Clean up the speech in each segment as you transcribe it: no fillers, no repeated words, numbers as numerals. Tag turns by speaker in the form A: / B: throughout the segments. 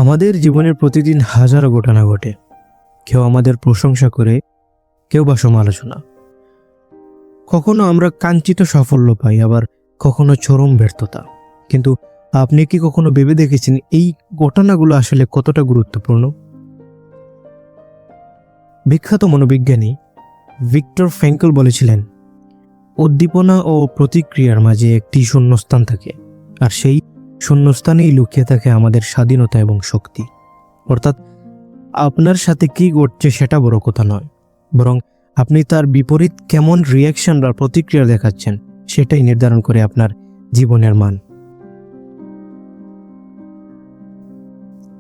A: আমাদের জীবনের প্রতিদিন হাজারো ঘটনা ঘটে। কেউ আমাদের প্রশংসা করে, কেউ বা সমালোচনা। কখনো আমরা কাঙ্ক্ষিত সাফল্য পাই, আবার কখনো চরম ব্যর্থতা। কিন্তু আপনি কি কখনো ভেবে দেখেছেন এই ঘটনাগুলো আসলে কতটা গুরুত্বপূর্ণ? বিখ্যাত মনোবিজ্ঞানী ভিক্টর ফ্র্যাঙ্কল বলেছিলেন, উদ্দীপনা ও প্রতিক্রিয়ার মাঝে একটি শূন্যস্থান থাকে, আর সেই শূন্যস্থানেই লুকিয়ে থাকে আমাদের স্বাধীনতা এবং শক্তি। অর্থাৎ আপনার সাথে কি ঘটছে সেটা বড় কথা নয়, বরং আপনি তার বিপরীত কেমন রিয়াকশন বা প্রতিক্রিয়া দেখাচ্ছেন সেটাই নির্ধারণ করে আপনার জীবনের মান।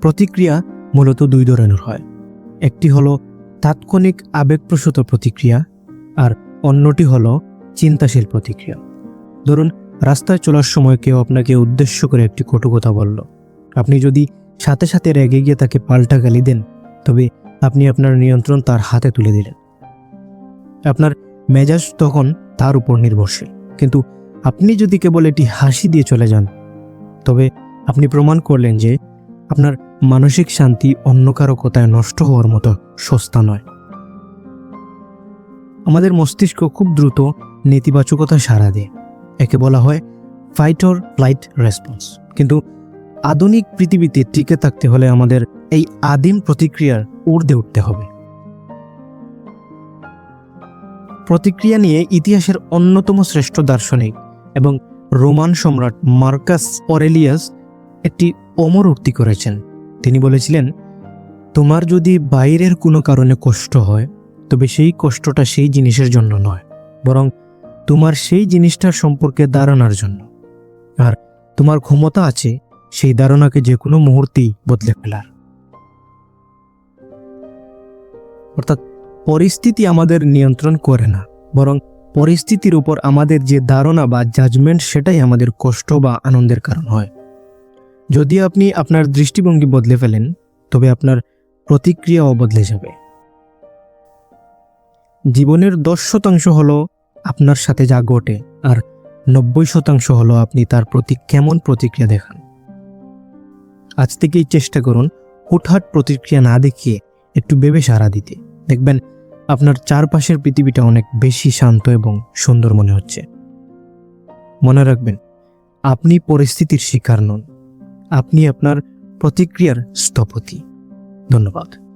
A: প্রতিক্রিয়া মূলত দুই ধরনের হয়। একটি হলো তাৎক্ষণিক আবেগপ্রসূত প্রতিক্রিয়া, আর অন্যটি হলো চিন্তাশীল প্রতিক্রিয়া। ধরুন, রাস্তায় চলার সময় কেউ আপনাকে উদ্দেশ্য করে একটি কটু কথা বলল। আপনি যদি সাথে সাথে রেগে গিয়ে তাকে পাল্টা গালি দেন, তবে আপনি আপনার নিয়ন্ত্রণ তার হাতে তুলে দিলেন। আপনার মেজাজ তখন তার উপর নির্ভরশীল। কিন্তু আপনি যদি কেবল এটি হাসি দিয়ে চলে যান, তবে আপনি প্রমাণ করলেন যে আপনার মানসিক শান্তি অন্য কারো কথায় নষ্ট হওয়ার মতো সস্তা নয়। আমাদের মস্তিষ্ক খুব দ্রুত নেতিবাচকতা সাড়া দেয়। একে বলা হয় ফাইট অর ফ্লাইট রেসপন্স। কিন্তু আধুনিক পৃথিবীতে টিকে থাকতে হলে আমাদের এই আদিম প্রতিক্রিয়ার ঊর্ধ্বে উঠতে হবে। প্রতিক্রিয়া নিয়ে ইতিহাসের অন্যতম শ্রেষ্ঠ দার্শনিক এবং রোমান সম্রাট মার্কাস অরেলিয়াস একটি অমর উক্তি করেছেন। তিনি বলেছিলেন, তোমার যদি বাইরের কোনো কারণে কষ্ট হয়, তবে সেই কষ্টটা সেই জিনিসের জন্য নয়, বরং তোমার সেই জিনিসটার সম্পর্কে ধারণার জন্য। আর তোমার ক্ষমতা আছে সেই ধারণাকে যে কোনো মুহূর্তেই বদলে ফেলার। অর্থাৎ পরিস্থিতি আমাদের নিয়ন্ত্রণ করে না, বরং পরিস্থিতির উপর আমাদের যে ধারণা বা জাজমেন্ট, সেটাই আমাদের কষ্ট বা আনন্দের কারণ হয়। যদি আপনি আপনার দৃষ্টিভঙ্গি বদলে ফেলেন, তবে আপনার প্রতিক্রিয়াও বদলে যাবে। জীবনের 10% হলো আপনার সাথে যা ঘটে, আর 90% হলো আপনি তার প্রতি কেমন প্রতিক্রিয়া দেখান। আজ থেকেই চেষ্টা করুন হুটহাট প্রতিক্রিয়া না দেখিয়ে একটু ভেবে সাড়া দিতে। দেখবেন আপনার চারপাশের পৃথিবীটা অনেক বেশি শান্ত এবং সুন্দর মনে হচ্ছে। মনে রাখবেন, আপনি পরিস্থিতির শিকার নন, আপনি আপনার প্রতিক্রিয়ার স্থপতি। ধন্যবাদ।